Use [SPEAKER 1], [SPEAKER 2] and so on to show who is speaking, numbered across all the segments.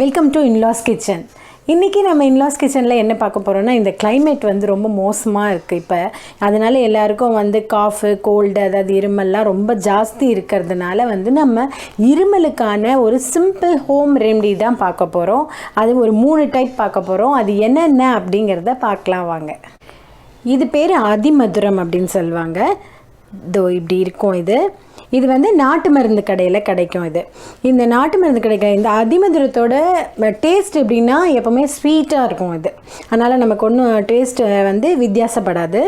[SPEAKER 1] Welcome to in-laws kitchen. இன்றைக்கி நம்ம in-laws கிச்சனில் என்ன பார்க்க போகிறோன்னா, இந்த கிளைமேட் வந்து ரொம்ப மோசமாக இருக்குது இப்போ. அதனால் எல்லாருக்கும் வந்து காஃபு, கோல்டு, அதாவது இருமல்லாம் ரொம்ப ஜாஸ்தி இருக்கிறதுனால வந்து நம்ம இருமலுக்கான ஒரு சிம்பிள் ஹோம் ரெமெடி தான் பார்க்க போகிறோம். அது ஒரு 3 டைப் பார்க்க போகிறோம். அது என்னென்ன அப்படிங்கிறத பார்க்கலாம் வாங்க. இது பேர் அதிமதுரம் அப்படின்னு சொல்லுவாங்க. இதோ இப்படி இருக்கும். இது வந்து நாட்டு மருந்து கடையில் கிடைக்கும். இந்த நாட்டு மருந்து கிடைக்கும். இந்த அதிமதுரத்தோட டேஸ்ட் எப்படின்னா எப்போவுமே ஸ்வீட்டாக இருக்கும். அதனால் நமக்கு ஒன்றும் டேஸ்ட்டு வந்து வித்தியாசப்படாது.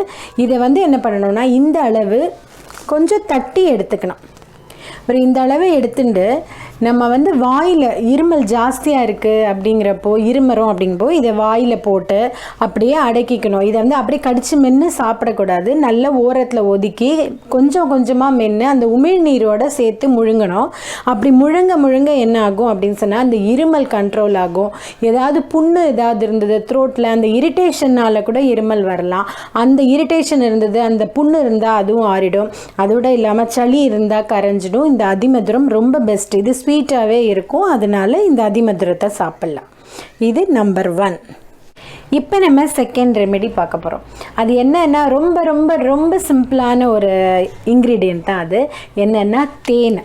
[SPEAKER 1] இதை வந்து என்ன பண்ணணும்னா, இந்த அளவு கொஞ்சம் தட்டி எடுத்துக்கணும். இந்த அளவு எடுத்துட்டு நம்ம வந்து வாயில் இருமல் ஜாஸ்தியாக இருக்குது அப்படிங்கிறப்போ, இருமரும் அப்படிங்கப்போ இதை வாயில் போட்டு அப்படியே அடக்கிக்கணும். இதை வந்து அப்படியே கடித்து மென்று சாப்பிடக்கூடாது. நல்ல ஓரத்தில் ஒதுக்கி கொஞ்சம் கொஞ்சமாக மென்று அந்த உமிழ்நீரோடு சேர்த்து முழுங்கணும். அப்படி முழுங்க என்ன ஆகும் அப்படின்னு சொன்னால், அந்த இருமல் கண்ட்ரோல் ஆகும். ஏதாவது புண்ணு ஏதாவது இருந்தது த்ரோட்டில், அந்த இரிட்டேஷனால் கூட இருமல் வரலாம். அந்த இரிட்டேஷன் இருந்தது, அந்த புண்ணு இருந்தால் அதுவும் ஆறிடும். அதோடு இல்லாமல் சளி இருந்தால் கரைஞ்சிடும். இந்த அதிமதுரம் ரொம்ப பெஸ்ட். இது ஸ்வீட்டாகவே இருக்கும். அதனால இந்த அதிமதுரத்தை சாப்பிட்லாம். இது நம்பர் 1. இப்போ நம்ம செகண்ட் ரெமெடி பார்க்க போகிறோம். அது என்னன்னா ரொம்ப ரொம்ப ரொம்ப சிம்பிளான ஒரு இன்க்ரீடியன்ட் தான். அது என்னென்னா தேன்.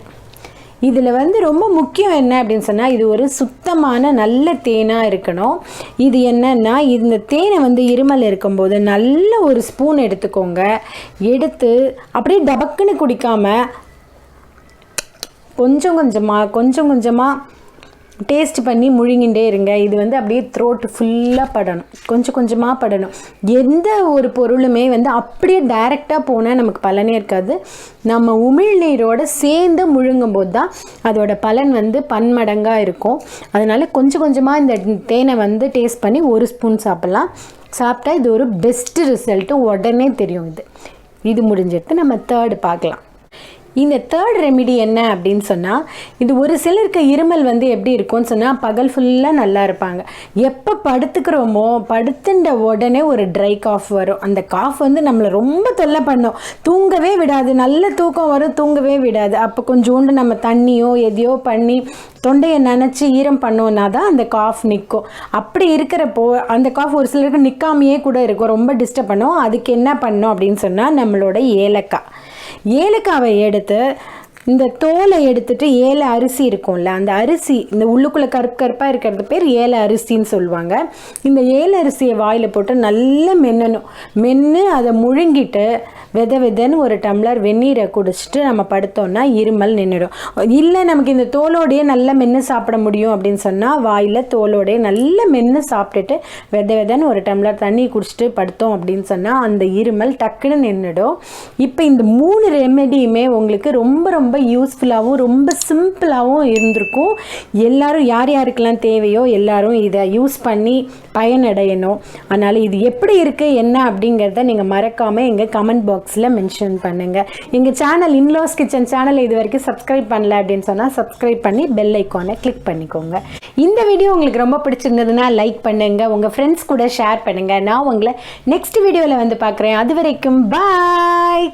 [SPEAKER 1] இதில் வந்து ரொம்ப முக்கியம் என்ன அப்படின்னு சொன்னால், இது ஒரு சுத்தமான நல்ல தேனாக இருக்கணும். இது என்னென்னா, இந்த தேனை வந்து இருமல் இருக்கும்போது நல்ல ஒரு ஸ்பூன் எடுத்துக்கோங்க. எடுத்து அப்படியே டபக்குன்னு குடிக்காமல் கொஞ்சம் கொஞ்சமாக டேஸ்ட் பண்ணி முழுங்கிட்டே இருங்க. இது வந்து அப்படியே த்ரோட்டு ஃபுல்லாக படணும். கொஞ்சம் கொஞ்சமாக படணும். எந்த ஒரு பொருளுமே வந்து அப்படியே டைரெக்டாக போனால் நமக்கு பலனே இருக்காது. நம்ம உமிழ்நீரோடு சேர்ந்து முழுங்கும் போது தான் அதோட பலன் வந்து பன்மடங்காக இருக்கும். அதனால் கொஞ்சம் கொஞ்சமாக இந்த தேனை வந்து டேஸ்ட் பண்ணி 1 ஸ்பூன் சாப்பிட்லாம். சாப்பிட்டா இது ஒரு பெஸ்ட்டு ரிசல்ட்டு உடனே தெரியும். இது முடிஞ்சிட்டு நம்ம 3rd பார்க்கலாம். இந்த 3rd ரெமெடி என்ன அப்படின்னு சொன்னால், இது ஒரு சிலருக்கு இருமல் வந்து எப்படி இருக்கும்னு சொன்னால், பகல் ஃபுல்லாக நல்லா இருப்பாங்க. எப்போ படுத்துக்கிறோமோ படுத்துட்ட உடனே ஒரு ட்ரை காஃப் வரும். அந்த காஃப் வந்து நம்மளை ரொம்ப தொல்லை பண்ணும். தூங்கவே விடாது. நல்ல தூக்கம் வரும், தூங்கவே விடாது. அப்போ கொஞ்சோண்டு நம்ம தண்ணியோ எதையோ பண்ணி தொண்டையை நனைச்சி ஈரம் பண்ணோன்னா தான் அந்த காஃப் நிற்கும். அப்படி இருக்கிறப்போ அந்த காஃப் ஒரு சிலருக்கு நிற்காமையே கூட இருக்கும். ரொம்ப டிஸ்டர்ப் பண்ணும். அதுக்கு என்ன பண்ணோம் அப்படின்னு சொன்னால், நம்மளோட ஏலக்காவை எடுத்து இந்த தோலை எடுத்துட்டு, ஏல அரிசி இருக்கும்ல, அந்த அரிசி இந்த உள்ளுக்குள்ளே கருப்பாக இருக்கிறது பேர் ஏல அரிசின்னு சொல்லுவாங்க. இந்த ஏல அரிசியை வாயில் போட்டு நல்லா மென்று அதை முழுங்கிட்டு வெதன்னு ஒரு டம்ளர் வெந்நீரை குடிச்சிட்டு நம்ம படுத்தோம்னா இருமல் நின்றுடும். இல்லை நமக்கு இந்த தோலோடையே நல்லா மென்று சாப்பிட முடியும் அப்படின்னு சொன்னால், வாயில் தோலோடையே நல்லா மென்று சாப்பிட்டுட்டு வெதன்னு ஒரு டம்ளர் தண்ணி குடிச்சிட்டு படுத்தோம் அப்படின்னு சொன்னால் அந்த இருமல் டக்குன்னு நின்றுடும். இப்போ இந்த 3 ரெமெடியுமே உங்களுக்கு ரொம்ப ரொம்ப யூஸ்ஃபுல்லாகவும் ரொம்ப சிம்பிளாகவும் இருந்திருக்கும். எல்லாரும் யாருக்கெல்லாம் தேவையோ எல்லாரும் இதை யூஸ் பண்ணி பயனடையணும். அதனால் இது எப்படி இருக்குது என்ன அப்படிங்கிறத நீங்கள் மறக்காமல் எங்கள் கமெண்ட் பாக்ஸில் மென்ஷன் பண்ணுங்கள். எங்கள் சேனல் இன்லாஸ் கிச்சன் சேனல் இது வரைக்கும் சப்ஸ்கிரைப் பண்ணல அப்படின்னு சொன்னால் சப்ஸ்கிரைப் பண்ணி பெல் ஐக்கானை கிளிக் பண்ணிக்கோங்க. இந்த வீடியோ உங்களுக்கு ரொம்ப பிடிச்சிருந்ததுன்னா லைக் பண்ணுங்கள், உங்கள் ஃப்ரெண்ட்ஸ் கூட ஷேர் பண்ணுங்கள். நான் உங்களை நெக்ஸ்ட் வீடியோவில் வந்து பார்க்குறேன். அது வரைக்கும் பாய்.